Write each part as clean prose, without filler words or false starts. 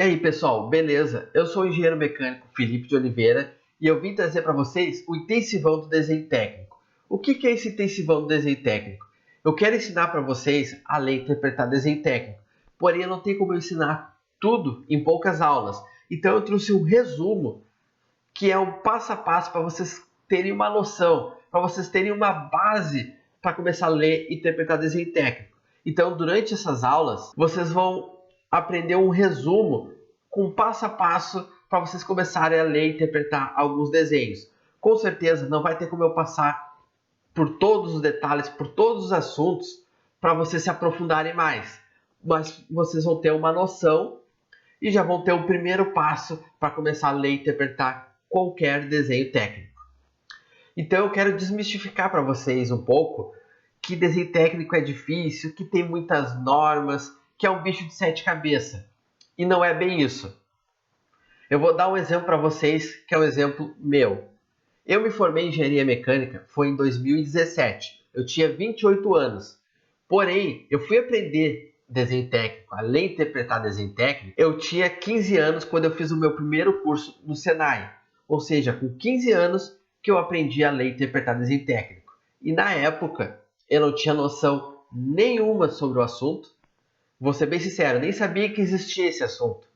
E aí pessoal, beleza? Eu sou o engenheiro mecânico Felipe de Oliveira e eu vim trazer para vocês o intensivão do desenho técnico. O que é esse intensivão do desenho técnico? Eu quero ensinar para vocês a ler e interpretar desenho técnico, porém eu não tenho como ensinar tudo em poucas aulas. Então eu trouxe um resumo que é um passo a passo para vocês terem uma noção, para vocês terem uma base para começar a ler e interpretar desenho técnico. Então durante essas aulas vocês vão aprender um resumo com passo a passo para vocês começarem a ler e interpretar alguns desenhos. Com certeza não vai ter como eu passar por todos os detalhes, por todos os assuntos, para vocês se aprofundarem mais. Mas vocês vão ter uma noção e já vão ter o primeiro passo para começar a ler e interpretar qualquer desenho técnico. Então eu quero desmistificar para vocês um pouco que desenho técnico é difícil, que tem muitas normas, que é um bicho de sete cabeças. E não é bem isso. Eu vou dar um exemplo para vocês, que é um exemplo meu. Eu me formei em engenharia mecânica, foi em 2017. Eu tinha 28 anos. Porém, eu fui aprender desenho técnico, além de interpretar desenho técnico, eu tinha 15 anos quando eu fiz o meu primeiro curso no Senai. Ou seja, com 15 anos que eu aprendi a ler e interpretar desenho técnico. E na época, eu não tinha noção nenhuma sobre o assunto. Vou ser bem sincero, nem sabia que existia esse assunto.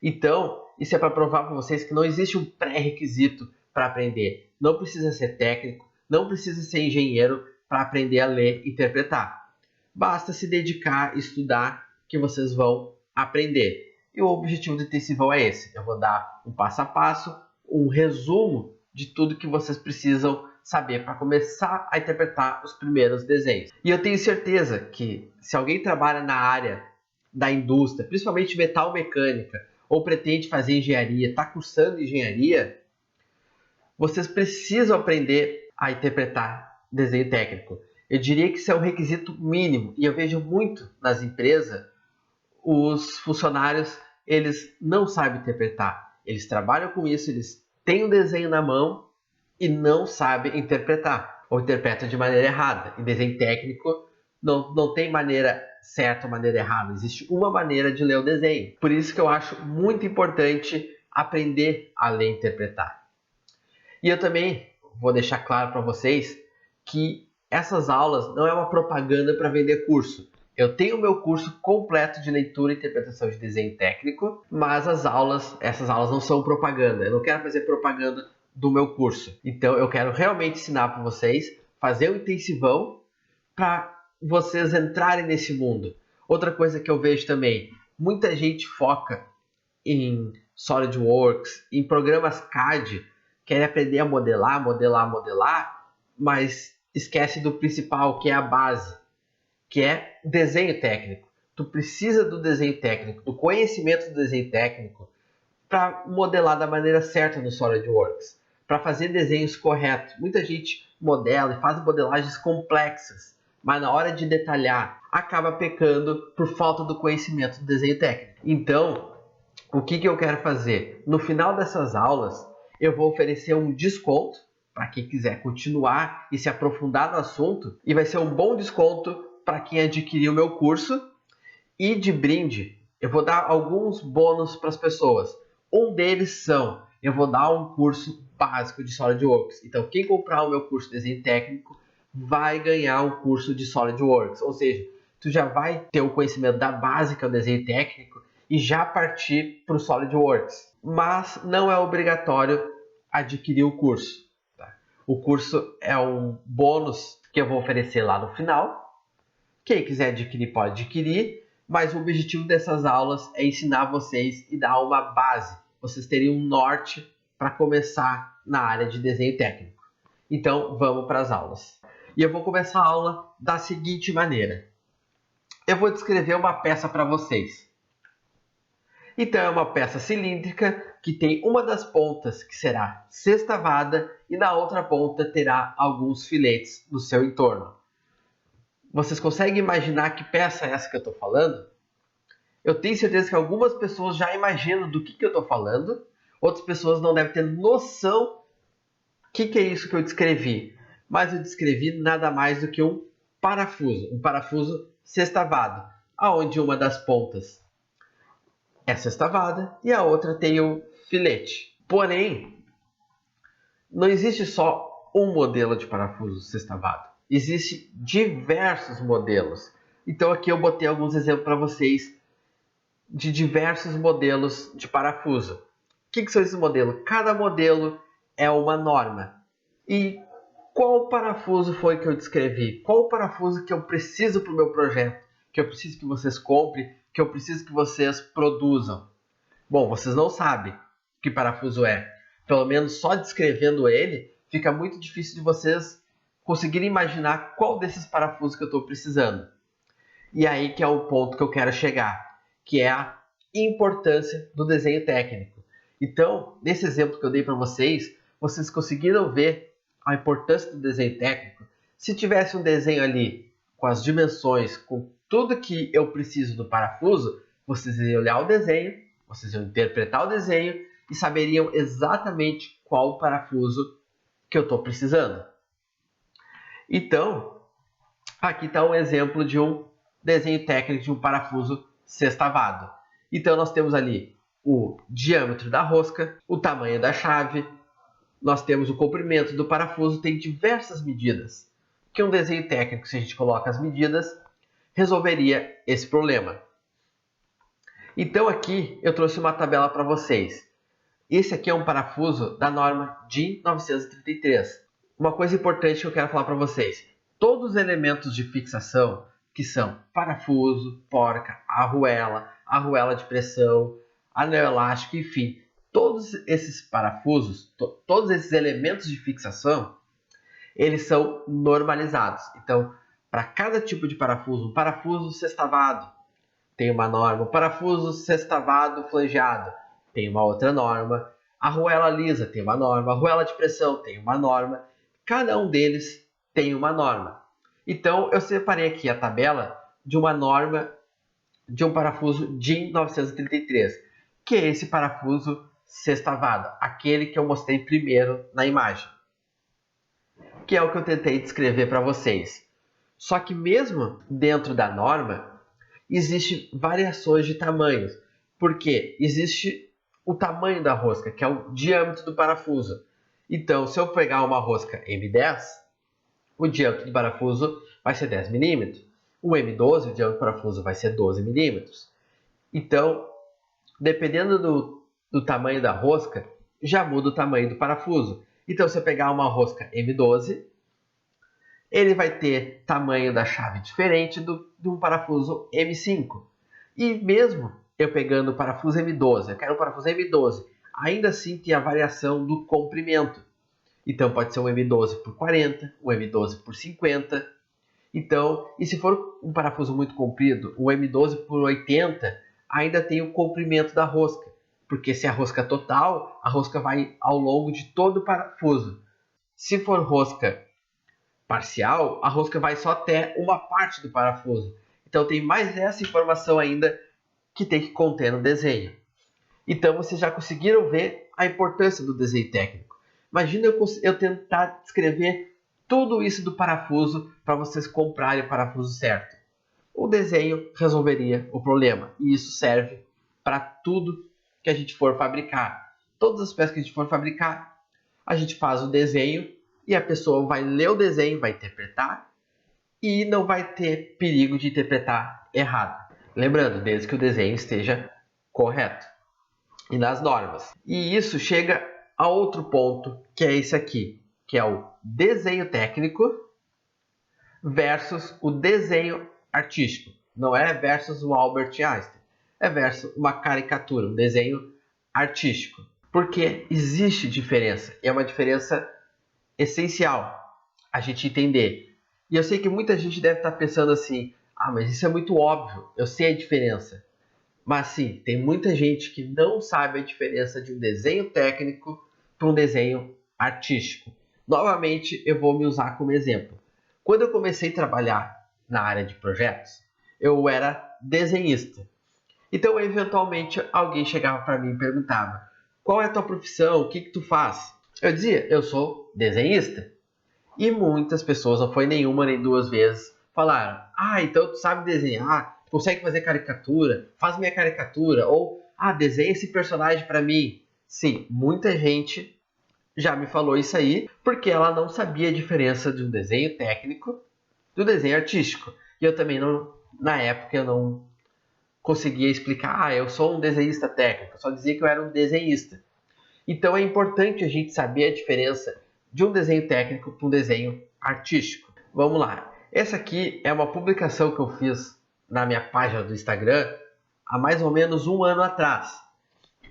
Então, isso é para provar para vocês que não existe um pré-requisito para aprender. Não precisa ser técnico, não precisa ser engenheiro para aprender a ler e interpretar. Basta se dedicar, estudar, que vocês vão aprender. E o objetivo do intensivão é esse. Eu vou dar um passo a passo, um resumo de tudo que vocês precisam saber para começar a interpretar os primeiros desenhos. E eu tenho certeza que se alguém trabalha na área da indústria, principalmente metal mecânica, ou pretende fazer engenharia, está cursando engenharia, vocês precisam aprender a interpretar desenho técnico. Eu diria que isso é um requisito mínimo e eu vejo muito nas empresas os funcionários, eles não sabem interpretar. Eles trabalham com isso, eles têm um desenho na mão e não sabem interpretar, ou interpretam de maneira errada. Em desenho técnico não tem maneira certa ou maneira errada, existe uma maneira de ler o desenho. Por isso que eu acho muito importante aprender a ler e interpretar. E eu também vou deixar claro para vocês que essas aulas não é uma propaganda para vender curso. Eu tenho o meu curso completo de leitura e interpretação de desenho técnico, mas essas aulas não são propaganda. Eu não quero fazer propaganda do meu curso. Então eu quero realmente ensinar para vocês, fazer um intensivão para vocês entrarem nesse mundo. Outra coisa que eu vejo também, muita gente foca em SolidWorks, em programas CAD, quer aprender a modelar, mas esquece do principal, que é a base, que é desenho técnico. Tu precisa do desenho técnico, do conhecimento do desenho técnico para modelar da maneira certa no SolidWorks, para fazer desenhos corretos. Muita gente modela e faz modelagens complexas, mas na hora de detalhar acaba pecando por falta do conhecimento do desenho técnico. Então, o que eu quero fazer? No final dessas aulas, eu vou oferecer um desconto para quem quiser continuar e se aprofundar no assunto, e vai ser um bom desconto para quem adquirir o meu curso. E de brinde, eu vou dar alguns bônus para as pessoas. Um deles eu vou dar um curso básico de SolidWorks. Então, quem comprar o meu curso de desenho técnico vai ganhar um curso de SolidWorks. Ou seja, tu já vai ter o conhecimento da base, que é o desenho técnico, e já partir para o SolidWorks. Mas não é obrigatório adquirir o curso. Tá? O curso é um bônus que eu vou oferecer lá no final. Quem quiser adquirir pode adquirir, mas o objetivo dessas aulas é ensinar vocês e dar uma base. Vocês terem um norte para começar na área de desenho técnico. Então vamos para as aulas. E eu vou começar a aula da seguinte maneira. Eu vou descrever uma peça para vocês. Então é uma peça cilíndrica que tem uma das pontas que será sextavada e na outra ponta terá alguns filetes no seu entorno. Vocês conseguem imaginar que peça é essa que eu estou falando? Eu tenho certeza que algumas pessoas já imaginam do que eu estou falando, outras pessoas não devem ter noção do que é isso que eu descrevi. Mas eu descrevi nada mais do que um parafuso sextavado, aonde uma das pontas é sextavada e a outra tem o filete. Porém, não existe só um modelo de parafuso sextavado. Existem diversos modelos. Então aqui eu botei alguns exemplos para vocês de diversos modelos de parafuso. O que são esses modelos? Cada modelo é uma norma. E qual parafuso foi que eu descrevi? Qual parafuso que eu preciso para o meu projeto? Que eu preciso que vocês comprem? Que eu preciso que vocês produzam? Bom, vocês não sabem que parafuso é. Pelo menos só descrevendo ele, fica muito difícil de vocês conseguirem imaginar qual desses parafusos que eu estou precisando. E aí que é o ponto que eu quero chegar, que é a importância do desenho técnico. Então, nesse exemplo que eu dei para vocês, vocês conseguiram ver a importância do desenho técnico. Se tivesse um desenho ali com as dimensões, com tudo que eu preciso do parafuso, vocês iriam olhar o desenho, vocês iam interpretar o desenho e saberiam exatamente qual parafuso que eu estou precisando. Então, aqui está um exemplo de um desenho técnico de um parafuso sextavado. Então nós temos ali o diâmetro da rosca, o tamanho da chave, nós temos o comprimento do parafuso, tem diversas medidas. Que um desenho técnico, se a gente coloca as medidas, resolveria esse problema. Então aqui eu trouxe uma tabela para vocês. Esse aqui é um parafuso da norma DIN 933. Uma coisa importante que eu quero falar para vocês. Todos os elementos de fixação, que são parafuso, porca, arruela de pressão, anel elástico, enfim, todos esses parafusos, todos esses elementos de fixação, eles são normalizados. Então, para cada tipo de parafuso, um parafuso sextavado tem uma norma, um parafuso sextavado flangeado tem uma outra norma, arruela lisa tem uma norma, arruela de pressão tem uma norma, cada um deles tem uma norma. Então, eu separei aqui a tabela de uma norma de um parafuso DIN 933, que é esse parafuso sextavado, aquele que eu mostrei primeiro na imagem, que é o que eu tentei descrever para vocês. Só que mesmo dentro da norma, existem variações de tamanhos, porque existe o tamanho da rosca, que é o diâmetro do parafuso. Então, se eu pegar uma rosca M10, o diâmetro do parafuso vai ser 10 mm. O M12, o diâmetro do parafuso vai ser 12 mm. Então, dependendo do tamanho da rosca, já muda o tamanho do parafuso. Então, se eu pegar uma rosca M12, ele vai ter tamanho da chave diferente de um parafuso M5. E mesmo eu pegando o parafuso M12, eu quero um parafuso M12, ainda assim tem a variação do comprimento. Então pode ser um M12 por 40, um M12 por 50. Então, e se for um parafuso muito comprido, o M12 por 80, ainda tem o comprimento da rosca. Porque se é a rosca total, a rosca vai ao longo de todo o parafuso. Se for rosca parcial, a rosca vai só até uma parte do parafuso. Então tem mais essa informação ainda que tem que conter no desenho. Então vocês já conseguiram ver a importância do desenho técnico. Imagina eu tentar descrever tudo isso do parafuso para vocês comprarem o parafuso certo. O desenho resolveria o problema. E isso serve para tudo que a gente for fabricar. Todas as peças que a gente for fabricar, a gente faz o desenho e a pessoa vai ler o desenho, vai interpretar e não vai ter perigo de interpretar errado. Lembrando, desde que o desenho esteja correto e nas normas. E isso chega a outro ponto, que é esse aqui, que é o desenho técnico versus o desenho artístico. Não é versus o Albert Einstein, é versus uma caricatura, um desenho artístico. Porque existe diferença, e é uma diferença essencial a gente entender. E eu sei que muita gente deve estar pensando assim, mas isso é muito óbvio, eu sei a diferença. Mas sim, tem muita gente que não sabe a diferença de um desenho técnico para um desenho artístico. Novamente, eu vou me usar como exemplo. Quando eu comecei a trabalhar na área de projetos, eu era desenhista. Então, eventualmente, alguém chegava para mim e perguntava: qual é a tua profissão? O que tu faz? Eu dizia: eu sou desenhista. E muitas pessoas, não foi nenhuma nem duas vezes, falaram: então tu sabe desenhar, tu consegue fazer caricatura, faz minha caricatura. Ou, Ah, desenha esse personagem para mim. Sim, muita gente já me falou isso aí, porque ela não sabia a diferença de um desenho técnico do desenho artístico. E eu também não, na época, eu não conseguia explicar, eu sou um desenhista técnico, eu só dizia que eu era um desenhista. Então é importante a gente saber a diferença de um desenho técnico para um desenho artístico. Vamos lá. Essa aqui é uma publicação que eu fiz na minha página do Instagram há mais ou menos um ano atrás.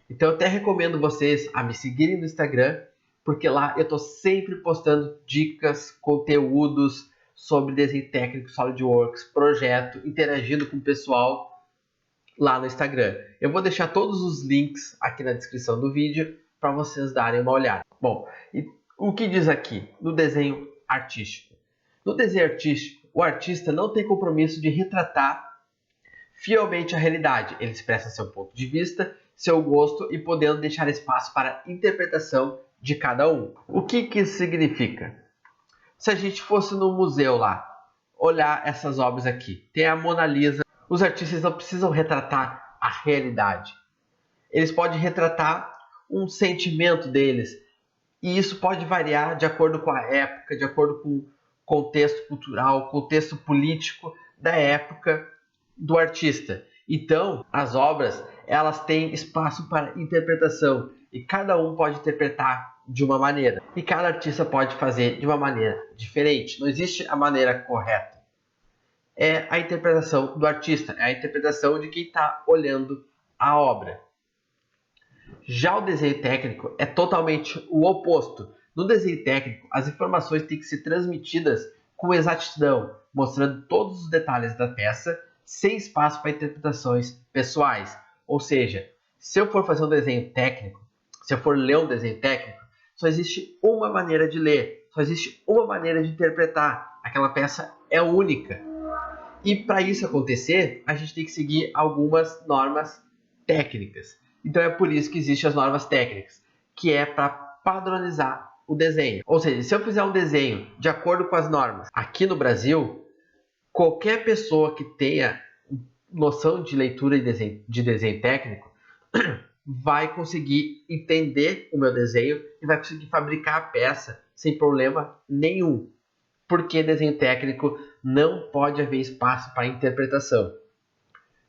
Então eu até recomendo vocês a me seguirem no Instagram, porque lá eu estou sempre postando dicas, conteúdos sobre desenho técnico, SolidWorks, projeto, interagindo com o pessoal lá no Instagram. Eu vou deixar todos os links aqui na descrição do vídeo para vocês darem uma olhada. Bom, e o que diz aqui no desenho artístico? No desenho artístico, o artista não tem compromisso de retratar fielmente a realidade. Ele expressa seu ponto de vista, seu gosto e podendo deixar espaço para a interpretação de cada um. O que isso significa? Se a gente fosse no museu lá, olhar essas obras aqui, tem a Mona Lisa, os artistas não precisam retratar a realidade. Eles podem retratar um sentimento deles, e isso pode variar de acordo com a época, de acordo com o contexto cultural, contexto político da época do artista. Então, as obras, elas têm espaço para interpretação e cada um pode interpretar de uma maneira. E cada artista pode fazer de uma maneira diferente. Não existe a maneira correta. É a interpretação do artista, é a interpretação de quem está olhando a obra. Já o desenho técnico é totalmente o oposto. No desenho técnico, as informações têm que ser transmitidas com exatidão, mostrando todos os detalhes da peça, sem espaço para interpretações pessoais. Ou seja, se eu for fazer um desenho técnico, se eu for ler um desenho técnico, só existe uma maneira de ler, só existe uma maneira de interpretar. Aquela peça é única. E para isso acontecer, a gente tem que seguir algumas normas técnicas. Então é por isso que existem as normas técnicas, que é para padronizar o desenho. Ou seja, se eu fizer um desenho de acordo com as normas aqui no Brasil, qualquer pessoa que tenha noção de leitura de desenho técnico vai conseguir entender o meu desenho e vai conseguir fabricar a peça sem problema nenhum. Porque desenho técnico não pode haver espaço para interpretação.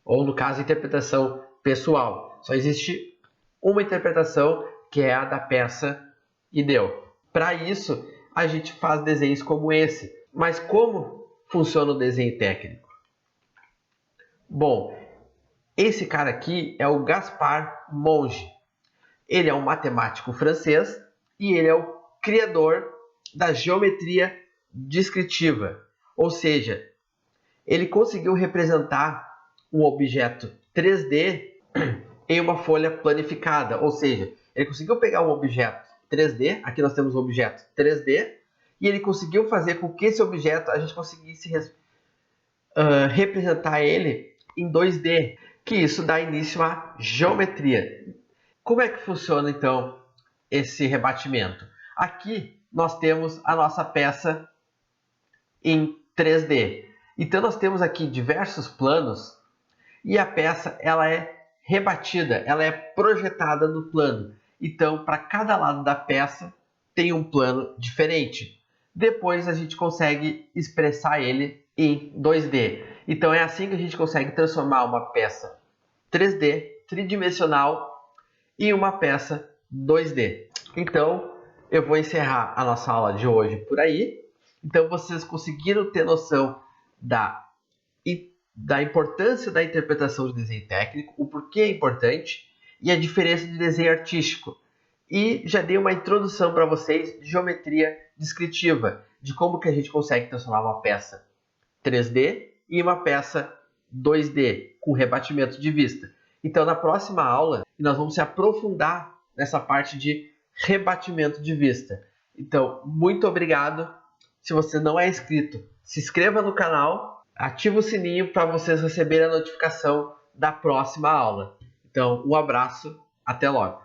Ou no caso, interpretação pessoal. Só existe uma interpretação, que é a da peça, e deu. Para isso, a gente faz desenhos como esse. Mas como funciona o desenho técnico? Bom, esse cara aqui é o Gaspard Monge. Ele é um matemático francês e ele é o criador da geometria descritiva. Ou seja, ele conseguiu representar um objeto 3D em uma folha planificada. Ou seja, ele conseguiu pegar um objeto 3D, aqui nós temos um objeto 3D, e ele conseguiu fazer com que esse objeto a gente conseguisse representar ele em 2D, que isso dá início à geometria. Como é que funciona então esse rebatimento? Aqui nós temos a nossa peça em 3D. Então nós temos aqui diversos planos e a peça ela é rebatida, ela é projetada no plano. Então para cada lado da peça tem um plano diferente. Depois a gente consegue expressar ele em 2D. Então é assim que a gente consegue transformar uma peça 3D, tridimensional, em uma peça 2D. Então eu vou encerrar a nossa aula de hoje por aí. Então vocês conseguiram ter noção da importância da interpretação de desenho técnico, o porquê é importante e a diferença de desenho artístico. E já dei uma introdução para vocês de geometria descritiva, de como que a gente consegue transformar uma peça 3D em uma peça 2D, com rebatimento de vista. Então na próxima aula nós vamos se aprofundar nessa parte de rebatimento de vista. Então, muito obrigado. Se você não é inscrito, se inscreva no canal, ative o sininho para vocês receberem a notificação da próxima aula. Então, um abraço, até logo!